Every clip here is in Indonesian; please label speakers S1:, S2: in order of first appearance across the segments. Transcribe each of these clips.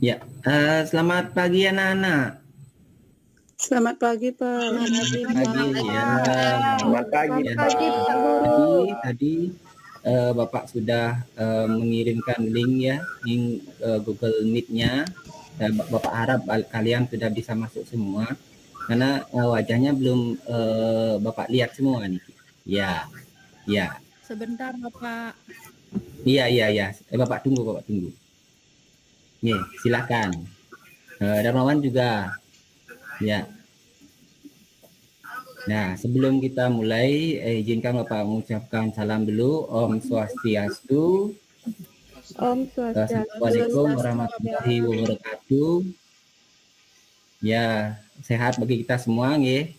S1: Ya, selamat pagi anak-anak.
S2: Selamat pagi, Pak.
S1: Selamat pagi, ya.
S3: Selamat pagi,
S1: Ya.
S2: Pak Guru.
S1: Tadi Bapak sudah mengirimkan link ya, link Google Meet-nya. Bapak harap kalian sudah bisa masuk semua, karena wajahnya belum Bapak lihat semua nih. Ya, ya.
S2: Sebentar, Bapak.
S1: Iya. Bapak tunggu. Nih, silakan. Darmawan juga. Ya. Nah, sebelum kita mulai, izinkan Bapak mengucapkan salam dulu. Om Swastiastu.
S2: Om Swastiastu.
S1: Assalamualaikum warahmatullahi wabarakatuh. Ya, sehat bagi kita semua, nggih.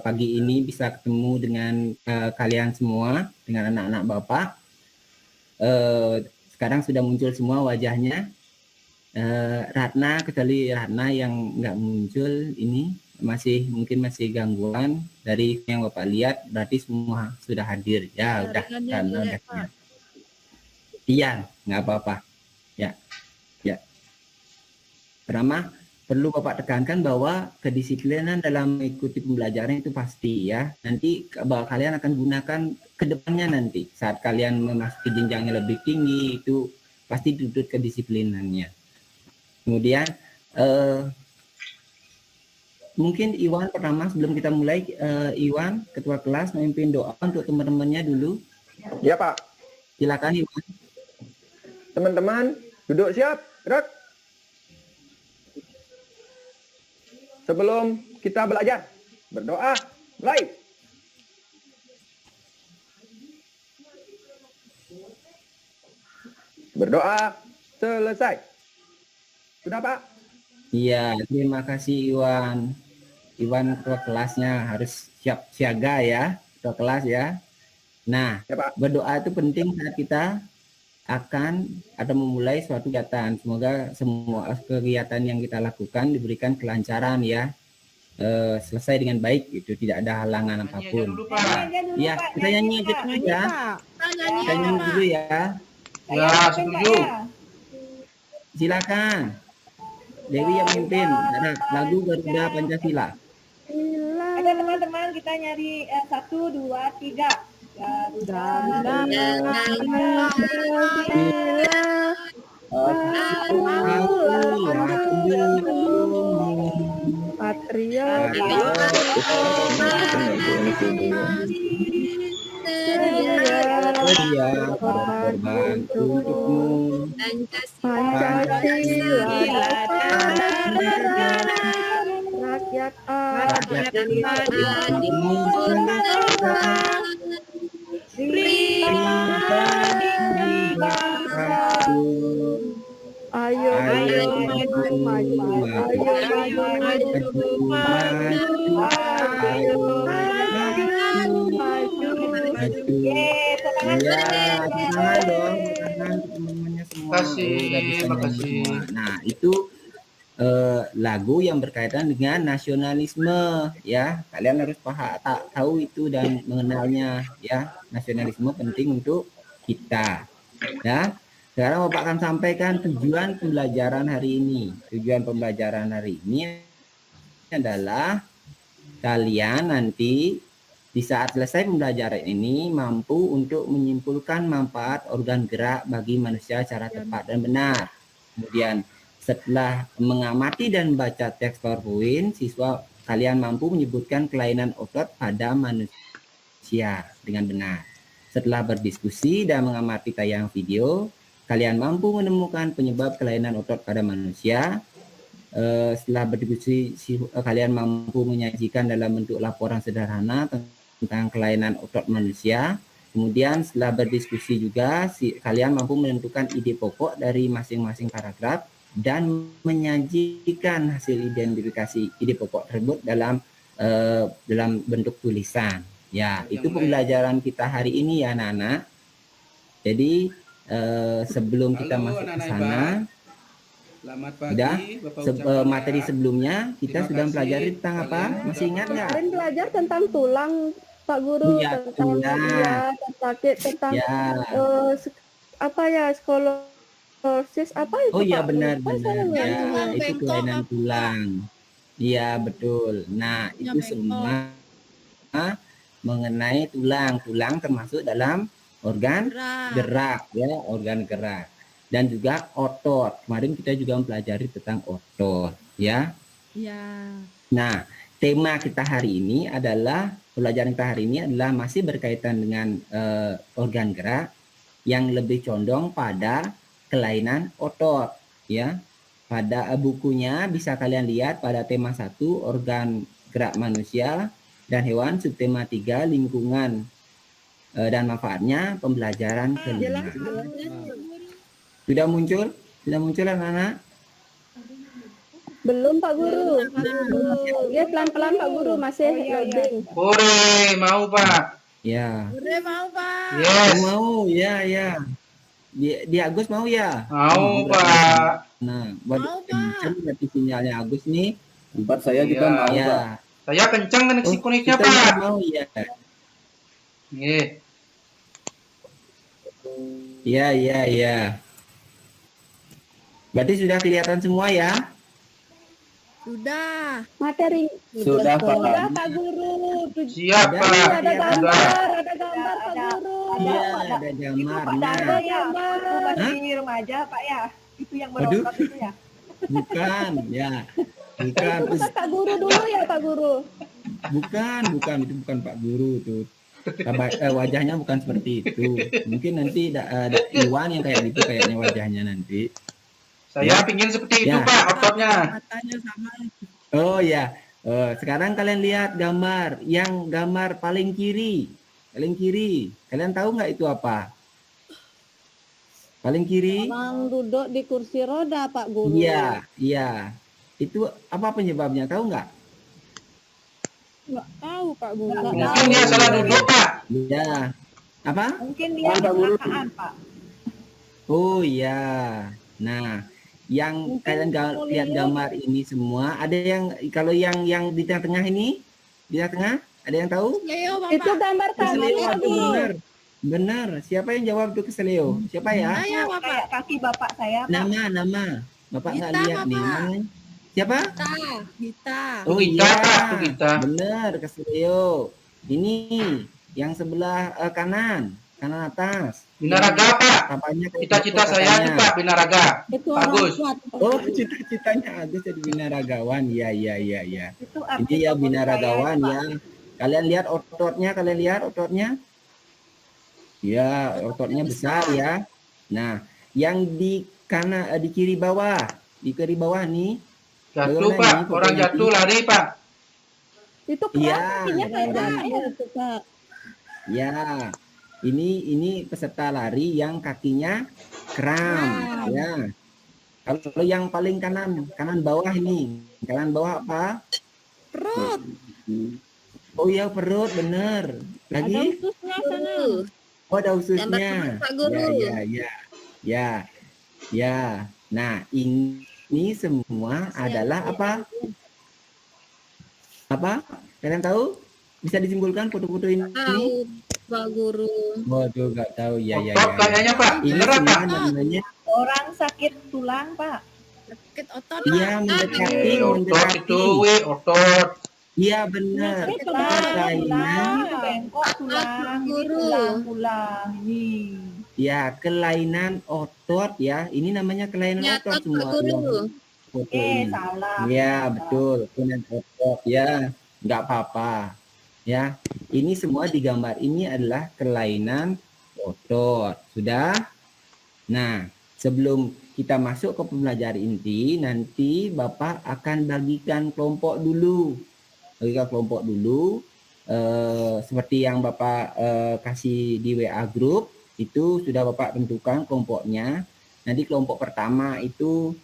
S1: Pagi ini bisa ketemu dengan kalian semua, dengan anak-anak Bapak. Sekarang sudah muncul semua wajahnya. Ratna, kecuali Ratna yang nggak muncul ini, mungkin masih gangguan. Dari yang Bapak lihat berarti semua sudah hadir. Ya, udah karena udah. Iya, nggak apa-apa. Ya. Pertama, perlu Bapak tekankan bahwa kedisiplinan dalam mengikuti pembelajaran itu pasti ya. Nanti bahwa kalian akan gunakan ke depannya nanti saat kalian memasuki jenjang yang lebih tinggi, itu pasti dituntut kedisiplinannya. Kemudian mungkin Iwan pertama sebelum kita mulai, Iwan ketua kelas memimpin doa untuk teman-temannya dulu.
S3: Ya, Pak.
S1: Silakan Iwan.
S3: Teman-teman, duduk siap, gerak. Sebelum kita belajar, berdoa, mulai. Berdoa, selesai. Sudah, Pak?
S1: Iya, terima kasih Iwan. Iwan ketua kelasnya harus siap siaga ya, ketua kelas ya. Nah,
S3: ya, Pak.
S1: Berdoa itu penting saat kita akan atau memulai suatu kegiatan. Semoga semua kegiatan yang kita lakukan diberikan kelancaran ya, selesai dengan baik, itu tidak ada halangan apapun. Ya, kita nyanyi aja dulu ya. Kita nyanyi dulu ya.
S4: Ya, setuju.
S1: Silakan. Dewi yang memimpin lagu Garuda Pancasila.
S5: Ada teman-teman, kita nyari 1, 2, 3. Garuda
S2: Patriot.
S1: Sedia berkorban untukmu,
S2: Pancasila rakyat ayo
S1: makasih. Nah, itu lagu yang berkaitan dengan nasionalisme ya. Kalian harus tahu itu dan mengenalnya ya. Nasionalisme penting untuk kita ya. Sekarang Bapak akan sampaikan tujuan pembelajaran hari ini. Tujuan pembelajaran hari ini adalah kalian nanti di saat selesai pembelajaran ini mampu untuk menyimpulkan manfaat organ gerak bagi manusia secara tepat dan benar. Kemudian setelah mengamati dan baca teks PowerPoint, siswa kalian mampu menyebutkan kelainan otot pada manusia dengan benar. Setelah berdiskusi dan mengamati tayang video, kalian mampu menemukan penyebab kelainan otot pada manusia. Setelah berdiskusi, kalian mampu menyajikan dalam bentuk laporan sederhana tentang kelainan otot manusia. Kemudian setelah berdiskusi juga, kalian mampu menentukan ide pokok dari masing-masing paragraf dan menyajikan hasil identifikasi ide pokok tersebut dalam bentuk tulisan. Ya, itu pembelajaran kita hari ini ya anak-anak. Jadi sebelum kita masuk ke sana, materi sebelumnya kita sudah pelajari tentang apa? Masih ingat nggak?
S2: Kemarin belajar tentang tulang, Pak Guru, tentang sakit, tentang psikologi Proses apa itu,
S1: Oh iya
S2: Pak?
S1: benar-benar
S2: saya nggak
S1: ya,
S2: tahu.
S1: itu
S6: Bengkok
S1: kelainan
S6: apa?
S1: tulang. Iya betul. Nah
S6: Ya
S1: itu
S6: bengkok.
S1: semua mengenai tulang. Tulang termasuk dalam organ
S6: Gerak.
S1: gerak ya, organ gerak. Dan juga otot. Kemarin kita juga mempelajari tentang otot ya.
S6: Ya.
S1: Nah, tema kita hari ini adalah pelajaran kita hari ini adalah masih berkaitan dengan organ gerak yang lebih condong pada kelainan otot ya. Pada bukunya bisa kalian lihat pada tema 1 organ gerak manusia dan hewan, subtema 3 lingkungan dan manfaatnya, pembelajaran kelima. Sudah muncul? Sudah muncul anak-anak?
S2: Belum, Pak Guru. Dia pelan-pelan, Pak Guru, masih loading.
S4: Hore, mau Pak.
S1: Ya.
S6: Udah mau, Pak.
S4: Yes.
S1: Mau, ya, ya. Di Agus mau ya?
S4: Mau Pak.
S1: Nah,
S6: Mau, Pak.
S1: kenceng berarti sinyalnya Agus nih.
S3: Tempat saya juga
S4: Iya.
S3: mau, Pak.
S1: Ya.
S4: Saya kencang kan
S1: Oh,
S4: koneksinya
S1: kita juga
S4: Pak.
S1: mau ya.
S4: Iya.
S1: Ya, ya, ya. Berarti sudah kelihatan semua ya?
S6: Sudah.
S2: Materi.
S3: Sudah, Pak.
S2: Sudah, Pak Guru.
S4: Siap
S1: Sudah,
S4: Pak.
S2: Ada
S1: ya,
S2: gambar,
S4: Sudah.
S2: ada gambar, Pak Guru.
S1: Iya, ada
S5: Itu Pak
S1: gambarnya.
S5: Dado ya, aku
S1: Hah?
S5: masih remaja Pak ya. Itu yang
S1: Waduh.
S5: berotot itu ya.
S1: Bukan, ya. Bukan,
S2: Itu kan Pak Guru dulu ya, Pak Guru.
S1: bukan, itu bukan Pak Guru tuh. Wajahnya bukan seperti itu. Mungkin nanti ada Iwan yang kayak gitu kayaknya wajahnya nanti.
S4: Saya pingin seperti itu
S1: Ya.
S4: Pak ototnya.
S6: Matanya sama.
S1: Oh ya, sekarang kalian lihat gambar paling kiri. Paling kiri. Kalian tahu nggak itu apa? Paling kiri?
S2: Orang duduk di kursi roda, Pak Guru.
S1: Iya, iya. Itu apa penyebabnya? Tahu nggak?
S2: Nggak tahu, Pak Guru.
S5: Nggak
S4: Mungkin dia salah duduk Pak.
S1: Iya. Apa?
S5: Mungkin dia kecelakaan Pak.
S1: Oh iya. Nah, yang kalian lihat gambar ini semua, ada yang kalau yang di tengah-tengah ini, di tengah, ada yang tahu?
S6: Leo,
S2: Itu
S6: Bapak.
S2: gambar kami,
S1: Keselio
S2: Pak
S1: itu
S2: Guru.
S1: benar. Benar. Siapa yang jawab itu keselio? Siapa ya?
S6: Saya, Bapak.
S5: Kayak kaki bapak saya Pak.
S1: Nama. Bapak nggak
S6: Gita,
S1: lihat nih.
S6: Bapak.
S1: Namanya. Siapa?
S6: Gita.
S1: Oh
S4: Gita,
S1: iya.
S4: Pak, Gita.
S1: Benar, keselio. Ini yang sebelah kanan atas.
S4: Binaraga Pak.
S1: Apanya?
S4: Cita-cita saya itu Pak Binaraga.
S2: Itu
S4: Bagus.
S2: orang kuat.
S1: Oh, cita-citanya Agus jadi binaragawan. Ya.
S5: Itu
S1: Ini ya
S5: favorit
S1: binaragawan
S5: saya, Pak.
S1: ya. Kalian lihat ototnya. Ya, ototnya besar ya. Nah, yang di kanan di kiri bawah nih.
S4: Jatuh
S1: Bagaimana
S4: Pak.
S1: ini
S4: Orang
S1: fotonya
S4: jatuh
S1: ini?
S4: lari Pak.
S2: Itu
S1: Iya.
S2: kakinya kayak itu, Pak.
S1: Ya. Ini peserta lari yang kakinya kram ya. Kalau yang paling kanan bawah ini. Kanan bawah apa?
S6: Perut.
S1: Oh iya perut bener.
S2: Ada
S1: Lagi?
S2: ususnya sana.
S1: Oh ada ususnya.
S6: Pak Guru.
S1: Ya. Nah ini semua adalah apa? Apa? Kalian tahu? Bisa disimpulkan foto-foto ini?
S6: Tahu, Pak Guru.
S1: Waduh nggak tahu ya.
S4: Otot kayaknya Pak.
S1: Ini
S4: Beneran
S1: semua
S4: Pak.
S1: namanya
S5: Orang sakit tulang Pak.
S6: Sakit otot.
S1: iya mendekati.
S4: Otot itu, weh, otot.
S1: Iya benar.
S2: Sakit
S1: Itu
S2: tulang,
S1: kelainan.
S5: Bengkok tulang, ini
S6: Guru.
S5: tulang. Ini.
S1: Ya kelainan otot ya. Ini namanya kelainan
S6: Nyatot,
S1: otot
S6: Pak
S1: semua.
S6: Guru.
S1: yang Foto ini.
S5: Salah.
S1: Ya betul. Kelainan otot ya. Nggak apa-apa. Ya. Ini semua di gambar ini adalah kelainan otot. Sudah? Nah, sebelum kita masuk ke pembelajaran inti, nanti Bapak akan bagikan kelompok dulu. Seperti yang Bapak kasih di WA group, itu sudah Bapak tentukan kelompoknya. Nanti kelompok pertama itu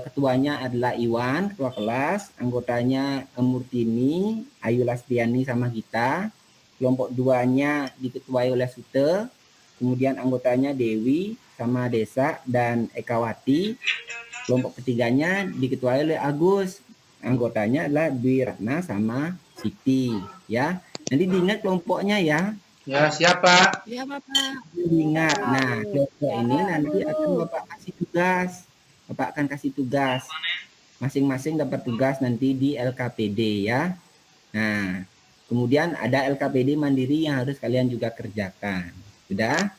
S1: ketuanya adalah Iwan, ketua kelas, anggotanya Murtini, Ayu Lastiani sama Gita. Kelompok duanya diketuai oleh Sute, kemudian anggotanya Dewi sama Desa dan Ekawati. Kelompok ketiganya diketuai oleh Agus, anggotanya adalah Dwi Ratna sama Siti ya. Nanti diingat kelompoknya ya.
S4: Ya siapa?
S6: Ya, Bapak.
S1: Diingat. Nah, kelompok ini nanti akan Bapak kasih tugas. Bapak akan kasih tugas. Masing-masing dapat tugas nanti di LKPD ya. Nah, kemudian ada LKPD mandiri yang harus kalian juga kerjakan. Sudah?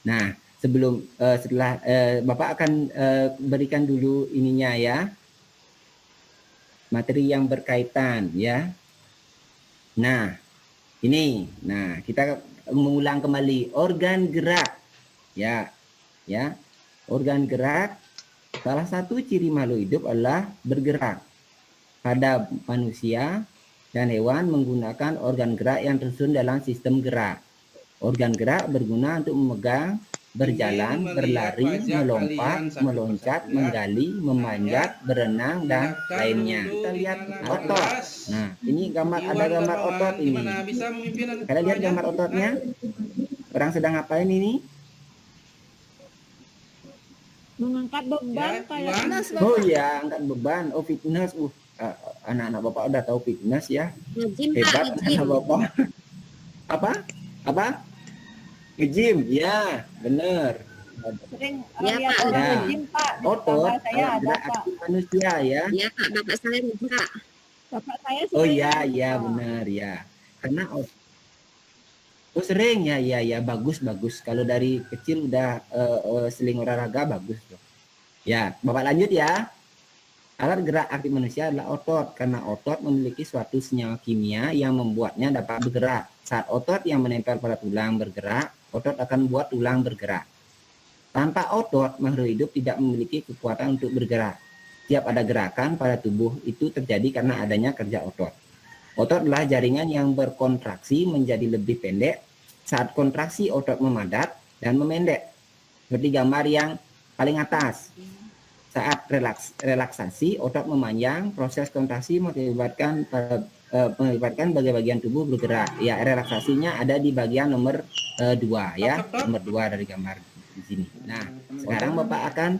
S1: Nah, setelah Bapak akan berikan dulu ininya ya. Materi yang berkaitan ya. Nah, ini. Nah, kita mengulang kembali organ gerak. Ya. Ya. Organ gerak, salah satu ciri makhluk hidup adalah bergerak. Pada manusia dan hewan menggunakan organ gerak yang tersusun dalam sistem gerak. Organ gerak berguna untuk memegang, berjalan, berlari, melompat, meloncat, menggali, memanjat, berenang, dan lainnya. Kita lihat otot. Nah, ini ada gambar otot ini. Kalian lihat gambar ototnya? Orang sedang ngapain ini?
S2: Mengangkat beban kayak
S6: Fitness,
S1: Oh
S6: Bapak.
S1: ya, angkat beban. Oh, fitness. Anak-anak Bapak udah tahu fitness ya.
S6: Nge-gym, Pak,
S1: Hebat
S6: nge-gym.
S1: anak Bapak. Apa? Nge-gym. Ya, bener.
S5: Sering
S6: Ya,
S5: lihat
S6: Pak.
S5: orang
S1: Ya.
S5: nge-gym, Pak. Di
S1: Otot
S5: tetangga saya ada,
S1: adalah
S5: Pak.
S1: aktif manusia ya.
S6: Ya, Pak, Bapak saya nge-gym, Pak.
S5: Bapak saya
S1: Oh
S5: sering
S1: iya,
S5: nge-gym,
S1: iya
S5: Pak.
S1: benar ya. Karena sering ya, bagus. Kalau dari kecil udah seling olahraga bagus tuh. Ya, Bapak lanjut ya. Alat gerak aktif manusia adalah otot karena otot memiliki suatu senyawa kimia yang membuatnya dapat bergerak. Saat otot yang menempel pada tulang bergerak, otot akan membuat tulang bergerak. Tanpa otot, makhluk hidup tidak memiliki kekuatan untuk bergerak. Setiap ada gerakan pada tubuh itu terjadi karena adanya kerja otot. Otot adalah jaringan yang berkontraksi menjadi lebih pendek. Saat kontraksi, otot memadat dan memendek. Seperti gambar yang paling atas. Saat relaksasi, otot memanjang. Proses kontraksi mengakibatkan bagian tubuh bergerak. Ya, relaksasinya ada di bagian nomor 2 ya. Nomor 2 dari gambar di sini. Nah, sekarang Bapak akan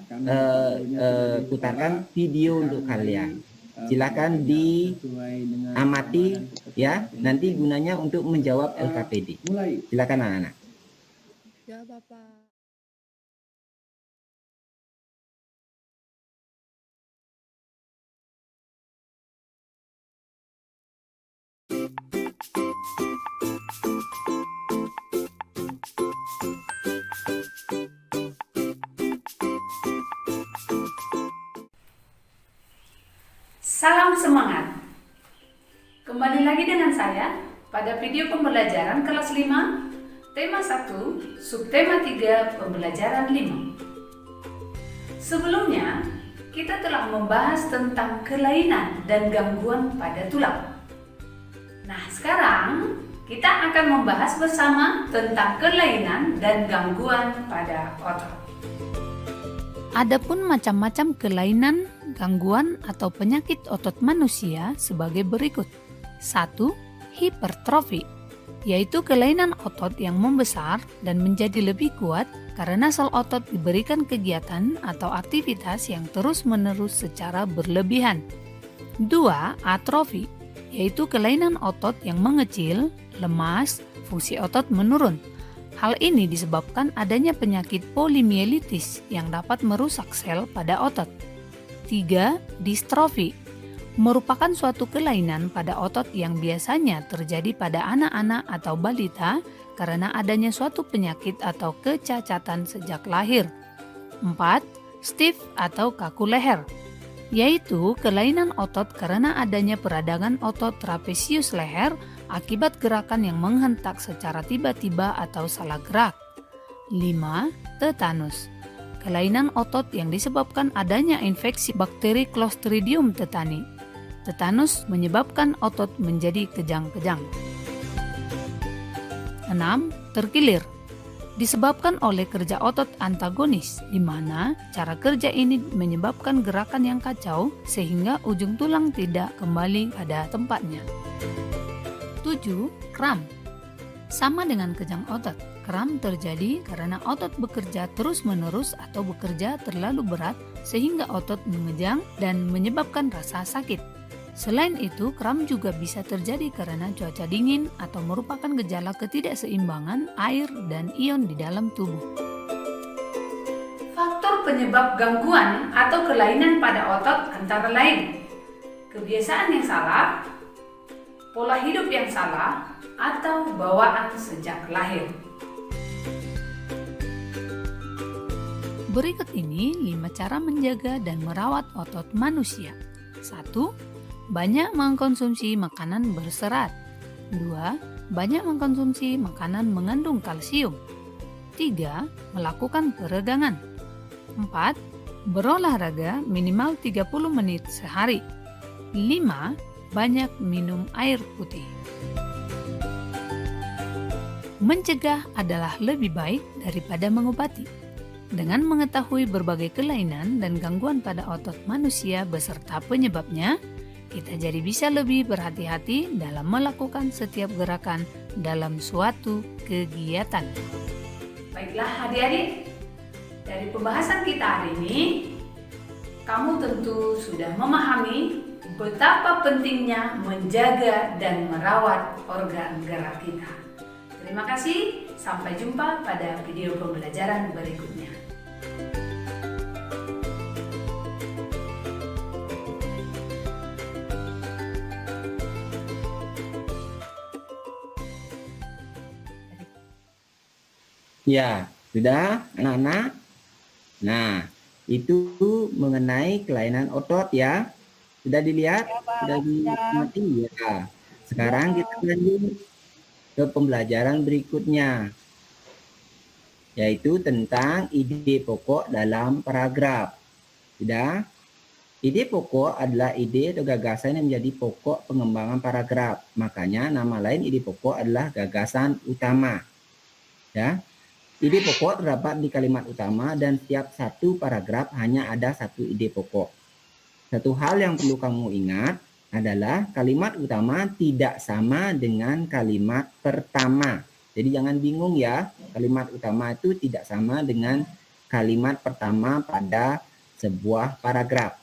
S1: putarkan video untuk kalian. Silakan diamati ya. Nanti gunanya untuk menjawab LKPD. Silakan anak-anak.
S6: Ya, Bapak.
S7: Salam semangat. Kembali lagi dengan saya pada video pembelajaran kelas 5, tema 1, subtema 3, pembelajaran 5. Sebelumnya, kita telah membahas tentang kelainan dan gangguan pada tulang. Nah, sekarang kita akan membahas bersama tentang kelainan dan gangguan pada otot.
S8: Adapun macam-macam kelainan, gangguan atau penyakit otot manusia sebagai berikut. 1. Hipertrofi, yaitu kelainan otot yang membesar dan menjadi lebih kuat karena sel otot diberikan kegiatan atau aktivitas yang terus-menerus secara berlebihan. 2. Atrofi, yaitu kelainan otot yang mengecil, lemas, fungsi otot menurun. Hal ini disebabkan adanya penyakit polimielitis yang dapat merusak sel pada otot. 3. Distrofi, merupakan suatu kelainan pada otot yang biasanya terjadi pada anak-anak atau balita karena adanya suatu penyakit atau kecacatan sejak lahir. 4. Stiff atau kaku leher, yaitu kelainan otot karena adanya peradangan otot trapesius leher akibat gerakan yang menghentak secara tiba-tiba atau salah gerak. 5. Tetanus, kelainan otot yang disebabkan adanya infeksi bakteri Clostridium tetani. Tetanus menyebabkan otot menjadi kejang-kejang. 6. Terkilir, disebabkan oleh kerja otot antagonis, di mana cara kerja ini menyebabkan gerakan yang kacau sehingga ujung tulang tidak kembali pada tempatnya. 7. Kram, sama dengan kejang otot. Kram terjadi karena otot bekerja terus-menerus atau bekerja terlalu berat sehingga otot mengejang dan menyebabkan rasa sakit. Selain itu, kram juga bisa terjadi karena cuaca dingin atau merupakan gejala ketidakseimbangan air dan ion di dalam tubuh.
S7: Faktor penyebab gangguan atau kelainan pada otot antara lain kebiasaan yang salah, pola hidup yang salah, atau bawaan sejak lahir.
S8: Berikut ini 5 cara menjaga dan merawat otot manusia. 1. Banyak mengkonsumsi makanan berserat. 2. Banyak mengkonsumsi makanan mengandung kalsium. 3. Melakukan peregangan. 4. Berolahraga minimal 30 menit sehari. 5. Banyak minum air putih. Mencegah adalah lebih baik daripada mengobati. Dengan mengetahui berbagai kelainan dan gangguan pada otot manusia beserta penyebabnya, kita jadi bisa lebih berhati-hati dalam melakukan setiap gerakan dalam suatu kegiatan.
S7: Baiklah adik-adik, dari pembahasan kita hari ini, kamu tentu sudah memahami betapa pentingnya menjaga dan merawat organ gerak kita. Terima kasih, sampai jumpa pada video pembelajaran berikutnya.
S1: Ya, sudah anak-anak? Nah, itu mengenai kelainan otot ya. Sudah dilihat? Sudah diamati ya. Sekarang kita lanjut ke pembelajaran berikutnya, yaitu tentang ide pokok dalam paragraf. Sudah? Ide pokok adalah ide atau gagasan yang menjadi pokok pengembangan paragraf. Makanya nama lain ide pokok adalah gagasan utama. Ya. Ide pokok terdapat di kalimat utama dan setiap satu paragraf hanya ada satu ide pokok. Satu hal yang perlu kamu ingat adalah kalimat utama tidak sama dengan kalimat pertama. Jadi jangan bingung ya, kalimat utama itu tidak sama dengan kalimat pertama pada sebuah paragraf.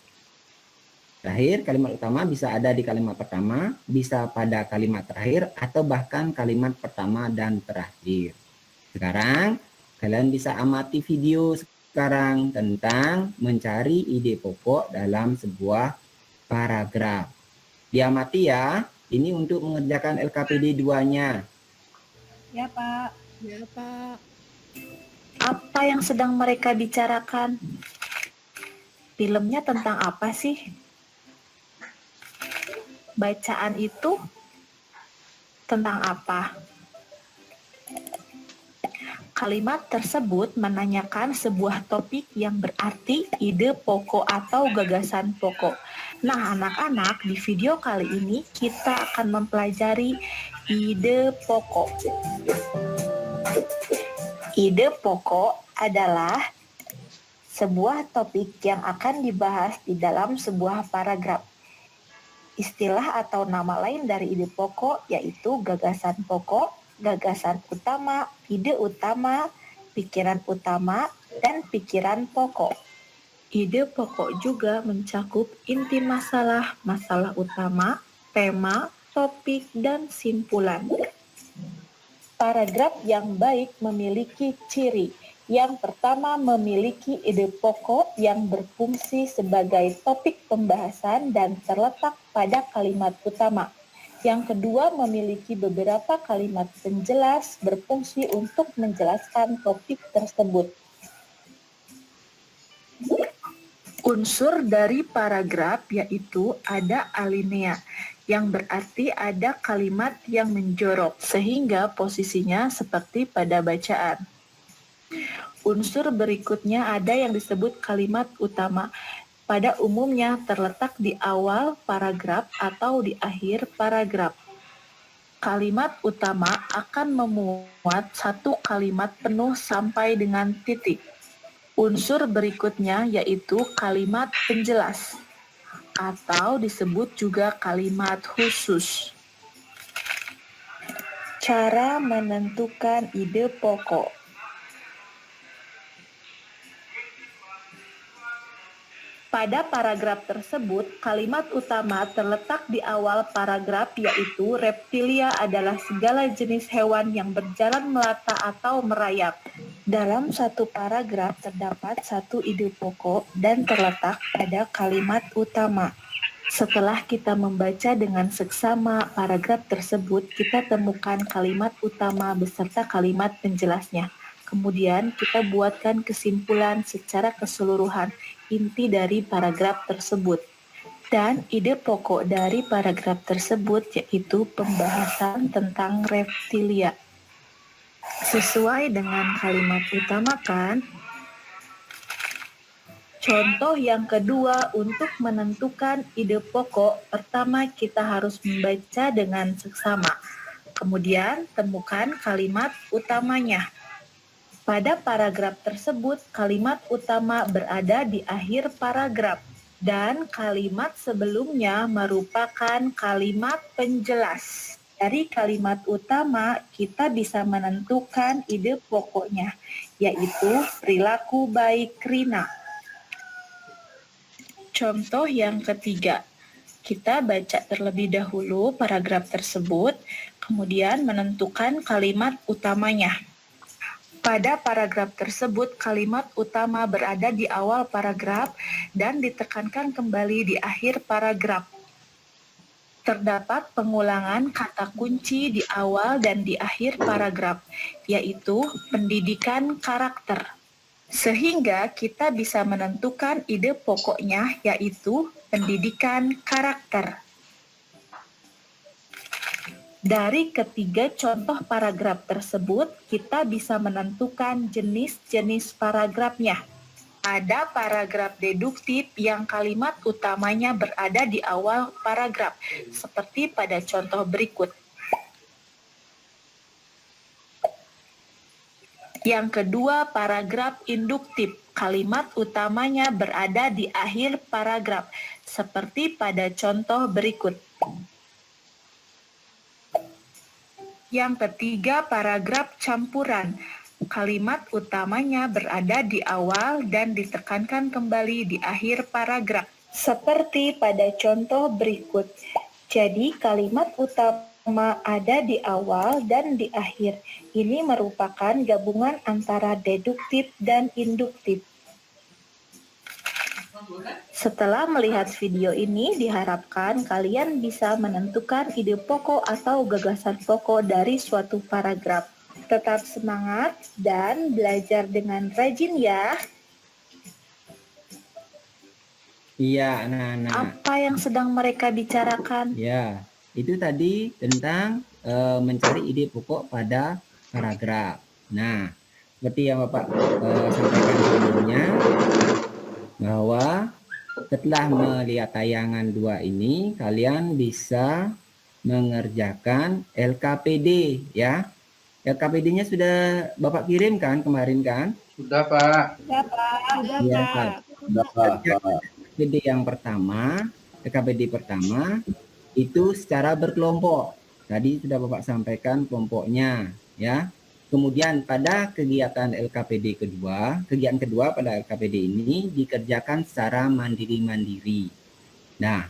S1: Terakhir, kalimat utama bisa ada di kalimat pertama, bisa pada kalimat terakhir, atau bahkan kalimat pertama dan terakhir. Sekarang, kalian bisa amati video sekarang tentang mencari ide pokok dalam sebuah paragraf. Diamati ya, ini untuk mengerjakan LKPD 2-nya.
S5: Ya, Pak.
S6: Ya, Pak.
S9: Apa yang sedang mereka bicarakan? Filmnya tentang apa sih? Bacaan itu tentang apa? Kalimat tersebut menanyakan sebuah topik yang berarti ide pokok atau gagasan pokok. Nah, anak-anak, di video kali ini kita akan mempelajari ide pokok. Ide pokok adalah sebuah topik yang akan dibahas di dalam sebuah paragraf. Istilah atau nama lain dari ide pokok yaitu gagasan pokok, gagasan utama, ide utama, pikiran utama, dan pikiran pokok. Ide pokok juga mencakup inti masalah, masalah utama, tema, topik, dan simpulan. Paragraf yang baik memiliki ciri. Yang pertama, memiliki ide pokok yang berfungsi sebagai topik pembahasan dan terletak pada kalimat utama. Yang kedua, memiliki beberapa kalimat penjelas berfungsi untuk menjelaskan topik tersebut. Unsur dari paragraf yaitu ada alinea, yang berarti ada kalimat yang menjorok, sehingga posisinya seperti pada bacaan. Unsur berikutnya ada yang disebut kalimat utama. Pada umumnya terletak di awal paragraf atau di akhir paragraf. Kalimat utama akan memuat satu kalimat penuh sampai dengan titik. Unsur berikutnya yaitu kalimat penjelas atau disebut juga kalimat khusus. Cara menentukan ide pokok. Pada paragraf tersebut, kalimat utama terletak di awal paragraf yaitu reptilia adalah segala jenis hewan yang berjalan melata atau merayap. Dalam satu paragraf terdapat satu ide pokok dan terletak pada kalimat utama. Setelah kita membaca dengan seksama paragraf tersebut, kita temukan kalimat utama beserta kalimat penjelasnya. Kemudian kita buatkan kesimpulan secara keseluruhan inti dari paragraf tersebut. Dan ide pokok dari paragraf tersebut yaitu pembahasan tentang reptilia. Sesuai dengan kalimat utama kan? Contoh yang kedua, untuk menentukan ide pokok, pertama kita harus membaca dengan seksama. Kemudian temukan kalimat utamanya. Pada paragraf tersebut, kalimat utama berada di akhir paragraf. Dan kalimat sebelumnya merupakan kalimat penjelas. Dari kalimat utama, kita bisa menentukan ide pokoknya, yaitu perilaku baik Rina. Contoh yang ketiga, kita baca terlebih dahulu paragraf tersebut, kemudian menentukan kalimat utamanya. Pada paragraf tersebut, kalimat utama berada di awal paragraf dan ditekankan kembali di akhir paragraf. Terdapat pengulangan kata kunci di awal dan di akhir paragraf, yaitu pendidikan karakter. Sehingga kita bisa menentukan ide pokoknya, yaitu pendidikan karakter. Dari ketiga contoh paragraf tersebut, kita bisa menentukan jenis-jenis paragrafnya. Ada paragraf deduktif yang kalimat utamanya berada di awal paragraf, seperti pada contoh berikut. Yang kedua, paragraf induktif. Kalimat utamanya berada di akhir paragraf, seperti pada contoh berikut. Yang ketiga, paragraf campuran. Kalimat utamanya berada di awal dan ditekankan kembali di akhir paragraf, seperti pada contoh berikut. Jadi, kalimat utama ada di awal dan di akhir. Ini merupakan gabungan antara deduktif dan induktif. Setelah melihat video ini, diharapkan kalian bisa menentukan ide pokok atau gagasan pokok dari suatu paragraf. Tetap semangat dan belajar dengan rajin ya.
S1: Iya, anak-anak.
S9: Apa yang sedang mereka bicarakan?
S1: Ya, itu tadi tentang mencari ide pokok pada paragraf. Nah, seperti yang Bapak sampaikan sebelumnya, bahwa setelah melihat tayangan 2 ini, kalian bisa mengerjakan LKPD ya. LKPD-nya sudah Bapak kirim kan kemarin kan?
S4: Sudah, Pak.
S5: Ya, Pak.
S1: Iya, Pak. LKPD yang pertama, LKPD pertama itu secara berkelompok. Tadi sudah Bapak sampaikan kelompoknya ya. Kemudian pada kegiatan LKPD kedua, kegiatan kedua pada LKPD ini dikerjakan secara mandiri-mandiri. Nah,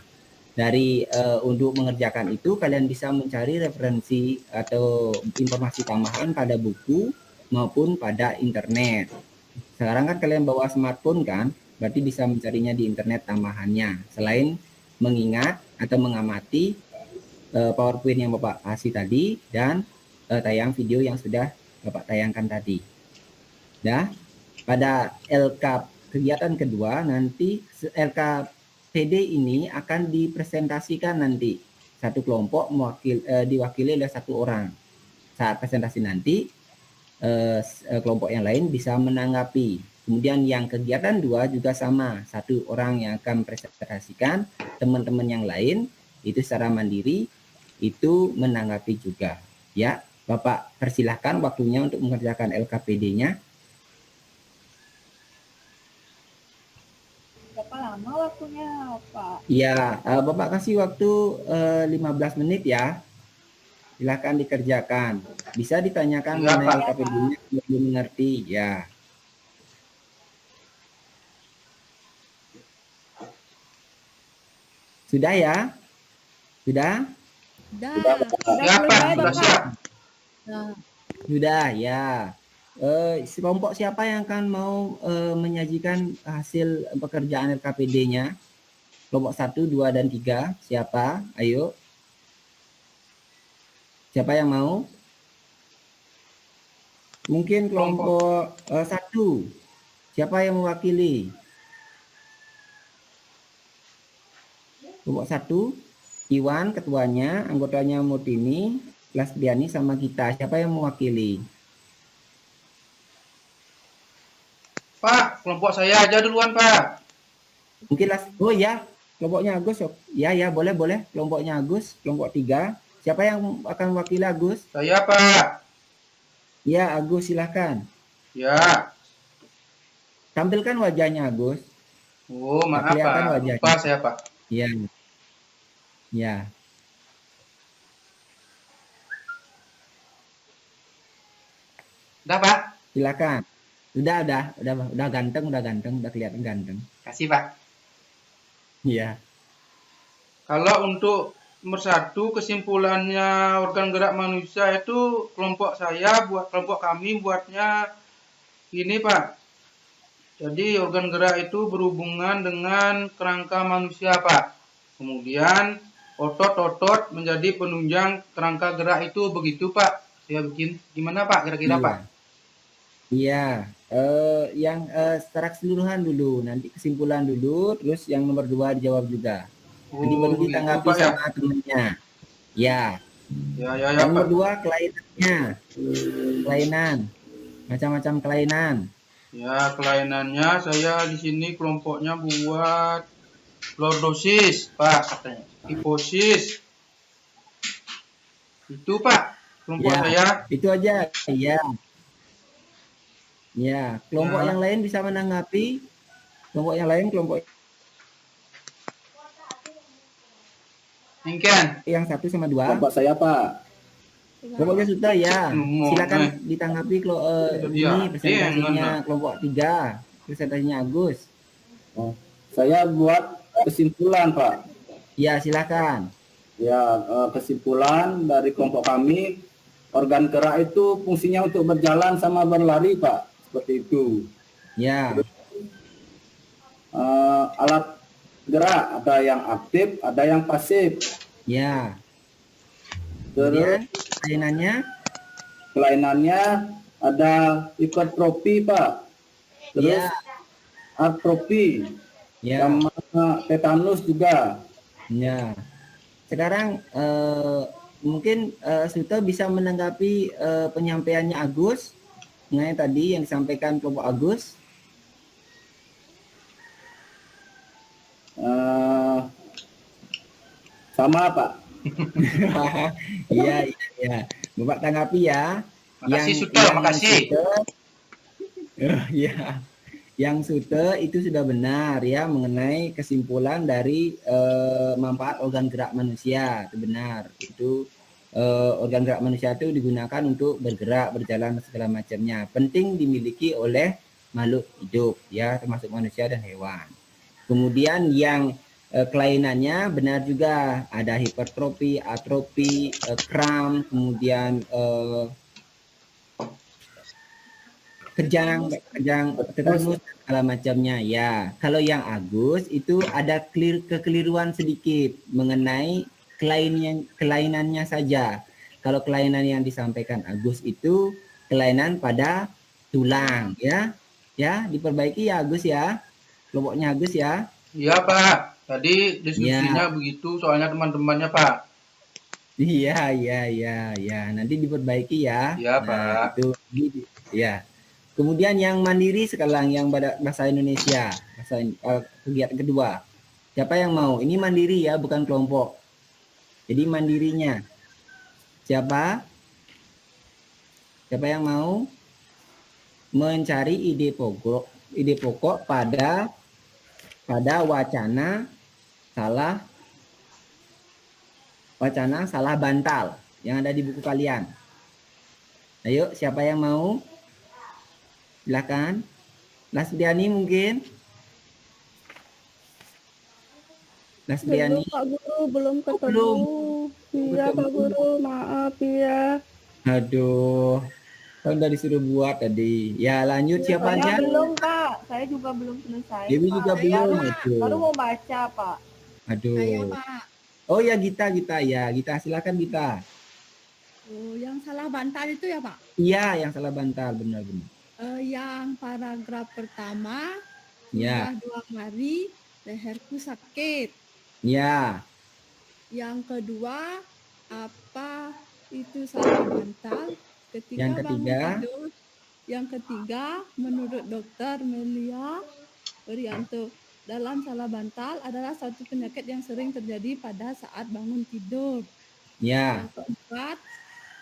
S1: dari untuk mengerjakan itu kalian bisa mencari referensi atau informasi tambahan pada buku maupun pada internet. Sekarang kan kalian bawa smartphone kan, berarti bisa mencarinya di internet tambahannya. Selain mengingat atau mengamati PowerPoint yang Bapak kasih tadi dan tayang video yang sudah Bapak tayangkan tadi. Ya, pada kegiatan kedua nanti LKPD ini akan dipresentasikan nanti satu kelompok diwakili oleh satu orang. Saat presentasi nanti kelompok yang lain bisa menanggapi. Kemudian yang kegiatan 2 juga sama, satu orang yang akan presentasikan, teman-teman yang lain itu secara mandiri itu menanggapi juga. Ya, Bapak persilahkan waktunya untuk mengerjakan LKPD-nya.
S5: Berapa lama waktunya, Pak?
S1: Ya, Bapak kasih waktu 15 menit ya. Silakan dikerjakan. Bisa ditanyakan
S4: Ya,
S1: mengenai
S4: Pak.
S1: LKPD-nya belum mengerti ya. Sudah ya? Sudah?
S6: Dah.
S4: Ya, Pak. Sudah siap.
S6: Dah.
S1: Sudah ya. Kelompok siapa yang akan mau menyajikan hasil pekerjaan LKPD-nya? Kelompok 1, 2, dan 3. Siapa? Ayo. Siapa yang mau? Mungkin kelompok 1. Siapa yang mewakili? Kelompok 1, Iwan ketuanya, anggotanya Murtini, Lasbiani sama kita. Siapa yang mewakili?
S4: Pak, kelompok saya aja duluan, Pak.
S1: Mungkin oh ya, kelompoknya Agus. Ya, boleh. Kelompoknya Agus, kelompok 3. Siapa yang akan mewakili Agus?
S4: Saya, Pak.
S1: Ya, Agus silahkan.
S4: Ya.
S1: Tampilkan wajahnya Agus.
S4: Oh, maaf,
S1: Kelihatan
S4: Pak.
S1: wajahnya.
S4: Lupa saya, Pak.
S1: Ya. Ya.
S4: Udah, Pak.
S1: Silakan. Udah ganteng, udah kelihatan ganteng.
S4: Kasih, Pak.
S1: Iya.
S4: Kalau untuk nomor 1 kesimpulannya organ gerak manusia itu kelompok kami buatnya ini, Pak. Jadi organ gerak itu berhubungan dengan kerangka manusia, Pak. Kemudian otot-otot menjadi penunjang kerangka gerak itu, begitu, Pak. Saya bikin gimana, Pak? Kira-kira,
S1: Iya.
S4: Pak?
S1: Iya. Yang secara keseluruhan dulu, nanti kesimpulan dulu, terus yang nomor 2 dijawab juga. Jadi baru
S4: begitu,
S1: ditanggapi
S4: Pak, ya?
S1: sama temennya. Ya.
S4: Ya,
S1: Yang nomor
S4: Pak.
S1: 2 kelainannya. Kelainan. Macam-macam kelainan.
S4: Ya, kelainannya saya di sini kelompoknya buat lordosis, Pak, katanya. Hiposis. Itu, Pak, kelompok
S1: Ya,
S4: saya.
S1: itu aja. Iya. Ya, kelompok
S4: Ya.
S1: yang lain bisa menanggapi. Kelompok yang lain, kelompok
S4: Mungkin.
S1: yang 1 sama 2.
S3: Kelompok saya, Pak.
S1: Kelompoknya sudah ya. Silakan
S4: Ini
S1: ditanggapi
S4: Iya,
S1: ini presentasinya
S4: enggak.
S1: kelompok 3. Presentasinya Agus.
S3: Saya buat kesimpulan, Pak.
S1: Ya, silakan.
S3: Ya, kesimpulan dari kelompok kami, organ gerak itu fungsinya untuk berjalan sama berlari, Pak. Seperti itu.
S1: Ya.
S3: Alat gerak ada yang aktif, ada yang pasif.
S1: Ya.
S3: Terus
S1: Kemudian
S3: kelainannya ada hipertrofi, Pak. Terus
S1: ya.
S3: atrofi,
S1: Ya.
S3: sama tetanus juga.
S1: Ya. Sekarang mungkin Suto bisa menanggapi penyampaiannya Agus mengenai tadi yang disampaikan kelompok Agus.
S3: Sama, Pak.
S1: Iya. Bapak tanggapi ya.
S4: Makasih, Suto, makasih.
S1: Ya. Yang Sute itu sudah benar ya mengenai kesimpulan dari manfaat organ gerak manusia. Itu benar. Itu organ gerak manusia itu digunakan untuk bergerak, berjalan segala macamnya. Penting dimiliki oleh makhluk hidup ya, termasuk manusia dan hewan. Kemudian yang kelainannya benar juga, ada hipertrofi, atrofi, kram, kemudian kejang, tetanus, segala macamnya ya. Kalau yang Agus itu ada kekeliruan sedikit mengenai kelainannya saja. Kalau kelainan yang disampaikan Agus itu kelainan pada tulang ya. Ya, diperbaiki ya Agus ya. Kelompoknya Agus ya.
S4: Iya, Pak. Tadi diskusinya begitu soalnya teman-temannya, Pak.
S1: Iya. Nanti diperbaiki ya.
S4: Iya,
S1: Nah,
S4: Pak.
S1: itu ya. Kemudian yang mandiri sekarang, yang bahasa Indonesia, kegiatan kedua. Siapa yang mau? Ini mandiri ya, bukan kelompok. Jadi mandirinya. Siapa? Siapa yang mau mencari ide pokok pada wacana salah bantal yang ada di buku kalian. Ayo, siapa yang mau? Silakan. Lasbiani mungkin. Lasbiani.
S2: Belum, Pak Guru, belum ketemu.
S1: belum.
S2: Iya, Pak Guru, maaf ya.
S1: Aduh. Kan udah disuruh buat tadi. Ya lanjut siapa
S5: Saya
S1: aja?
S5: belum, Pak. Saya juga belum selesai.
S1: Dewi
S5: Pak.
S1: juga
S5: Saya
S1: belum.
S5: baru mau baca, Pak.
S6: Saya,
S1: Aduh.
S6: Pak.
S1: Oh ya Gita ya. Gita silakan Gita.
S6: Oh, yang salah bantal itu ya, Pak?
S1: Iya yang salah bantal benar-benar.
S6: Yang paragraf pertama,
S1: Ya.
S6: sudah 2 hari leherku sakit.
S1: Ya.
S6: Yang kedua, apa itu salah bantal? Ketika
S1: Yang
S6: bangun
S1: ketiga.
S6: tidur. Yang ketiga, menurut dokter Melia Prianto, dalam salah bantal adalah suatu penyakit yang sering terjadi pada saat bangun tidur.
S1: Ya.
S6: Yang keempat,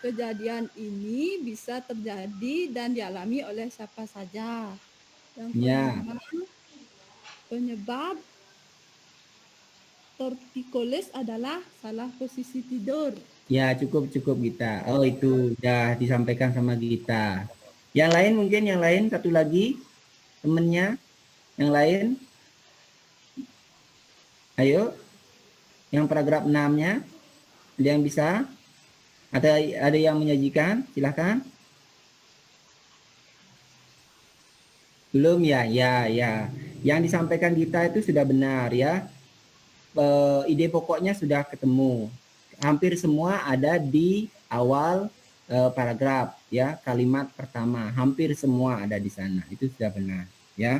S6: kejadian ini bisa terjadi dan dialami oleh siapa saja. Yang
S1: Ya.
S6: kelima, penyebab torticollis adalah salah posisi tidur.
S1: Ya cukup Gita. Oh itu udah disampaikan sama Gita. Yang lain mungkin yang lain satu lagi temennya yang lain. Ayo. Yang paragraf 6-nya ada yang bisa? Ada yang menyajikan? Silakan. Belum ya? Ya. Yang disampaikan Gita itu sudah benar ya. Ide pokoknya sudah ketemu. Hampir semua ada di awal paragraf ya, kalimat pertama. Hampir semua ada di sana. Itu sudah benar ya.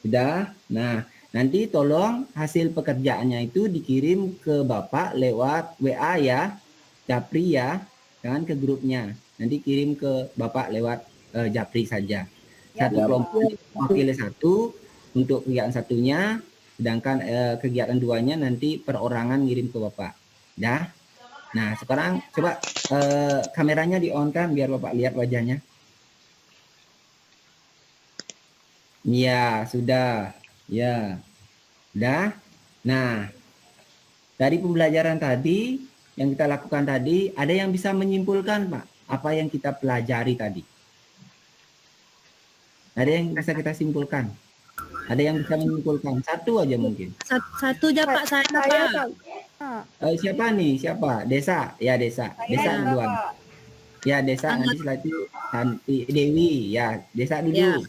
S1: Sudah. Nah, nanti tolong hasil pekerjaannya itu dikirim ke Bapak lewat WA ya. Japri ya. Jangan ke grupnya. Nanti kirim ke Bapak lewat Japri saja. Satu kelompok wakil satu untuk kegiatan satunya, sedangkan kegiatan 2-nya nanti perorangan ngirim ke Bapak. Dah. Nah, sekarang coba kameranya di-on-kan biar Bapak lihat wajahnya. Ya, sudah. Ya. Dah. Nah, dari pembelajaran tadi yang kita lakukan tadi, ada yang bisa menyimpulkan, Pak, apa yang kita pelajari tadi? Ada yang bisa kita simpulkan? Ada yang bisa menyimpulkan? Satu aja mungkin.
S6: Satu aja Pak, saya Pak.
S1: Siapa nih? Siapa? Desa? Ya Desa. Desa duluan. Ya Desa, nanti setelah itu Santi Dewi. Ya Desa dulu.
S6: Ya.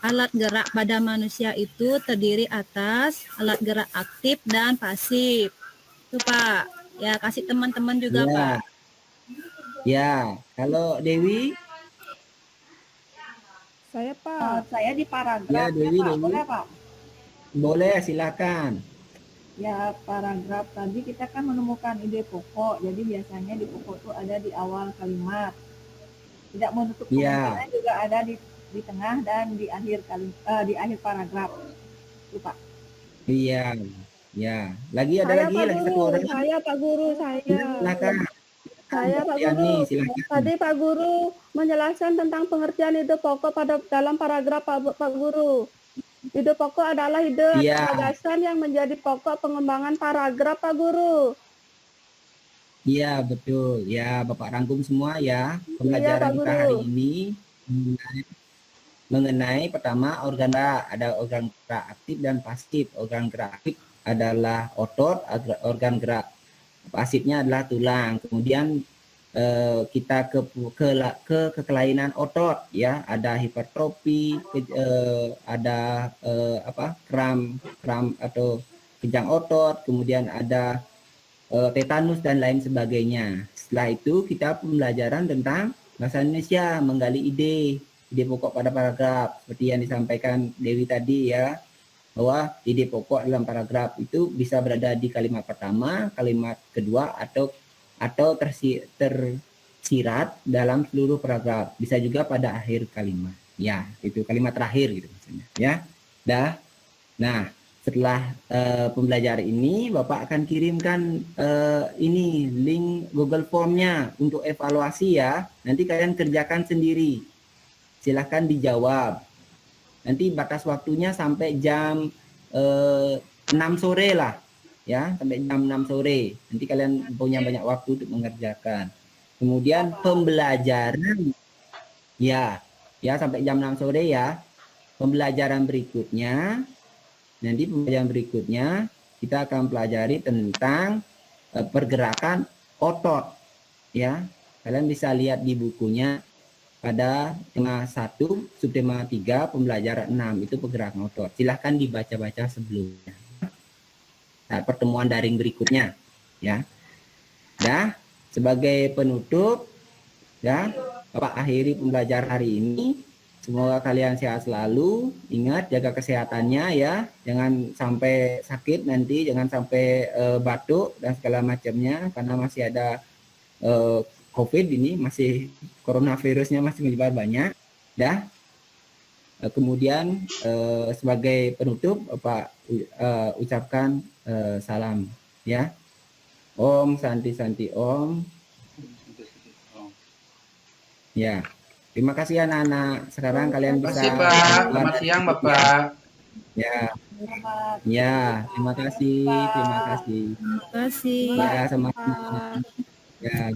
S6: Alat gerak pada manusia itu terdiri atas alat gerak aktif dan pasif. Itu Pak. Ya kasih teman-teman juga
S1: Ya.
S6: Pak.
S1: Ya, kalau Dewi?
S5: Saya, Pak. Saya di paragraf.
S1: Ya Dewi,
S5: Pak.
S1: Dewi.
S5: Boleh, Pak?
S1: Boleh, silakan.
S5: Ya, paragraf tadi kita kan menemukan ide pokok. Jadi biasanya di pokok itu ada di awal kalimat. Tidak menutup kemungkinan juga ada di tengah dan di akhir di akhir paragraf. Itu, Pak.
S1: Iya. Ya. Lagi ada
S2: Saya,
S1: lagi
S2: Pak
S1: lagi satu
S2: Guru.
S1: orang.
S2: Saya, Pak Guru. Saya.
S1: Silakan.
S2: Saya, Pak
S1: Yani,
S2: Guru.
S1: silakan.
S2: Tadi Pak Guru menjelaskan tentang pengertian ide pokok dalam paragraf Pak Guru. Ide pokok adalah ide
S1: Iya.
S2: gagasan yang menjadi pokok pengembangan paragraf Pak Guru.
S1: Iya betul ya, Bapak rangkum semua ya pembelajaran
S2: Pak
S1: kita
S2: Guru.
S1: hari ini mengenai pertama organ gerak, ada organ gerak aktif dan pasif. Organ gerak aktif adalah otot, organ gerak pasifnya adalah tulang. Kemudian kita ke kekelainan otot ya, ada hipertrofi, ada kram atau kejang otot, kemudian ada tetanus dan lain sebagainya. Setelah itu kita pembelajaran tentang bahasa Indonesia, menggali ide pokok pada paragraf seperti yang disampaikan Dewi tadi ya, bahwa ide pokok dalam paragraf itu bisa berada di kalimat pertama, kalimat kedua atau tersirat dalam seluruh paragraf. Bisa juga pada akhir kalimat. Ya, itu kalimat terakhir gitu maksudnya. Ya, nah setelah pembelajaran ini Bapak akan kirimkan ini link Google Form-nya untuk evaluasi ya. Nanti kalian kerjakan sendiri. Silahkan dijawab. Nanti batas waktunya sampai jam 6 sore lah. Ya, sampai jam 6 sore. Nanti kalian punya banyak waktu untuk mengerjakan. Kemudian pembelajaran ya sampai jam 6 sore ya. Pembelajaran berikutnya kita akan pelajari tentang pergerakan otot ya. Kalian bisa lihat di bukunya pada tema 1, subtema 3, pembelajaran 6, itu pergerakan otot. Silahkan dibaca-baca sebelumnya. Nah, pertemuan daring berikutnya, ya. Nah, sebagai penutup, ya, Bapak akhiri pembelajaran hari ini. Semoga kalian sehat selalu. Ingat, jaga kesehatannya ya. Jangan sampai sakit nanti, jangan sampai batuk dan segala macamnya, karena masih ada COVID ini, masih coronavirusnya masih menyebar banyak. Dah. Kemudian sebagai penutup, Bapak ucapkan salam ya. Om Santi Santi Om. Ya. Terima kasih anak-anak. Sekarang kalian bisa.
S4: Terima kasih Pak. Selamat siang Bapak.
S1: Ya. Ya, terima kasih. Terima kasih.
S6: Terima kasih.
S1: Ya, sama-sama. Ya.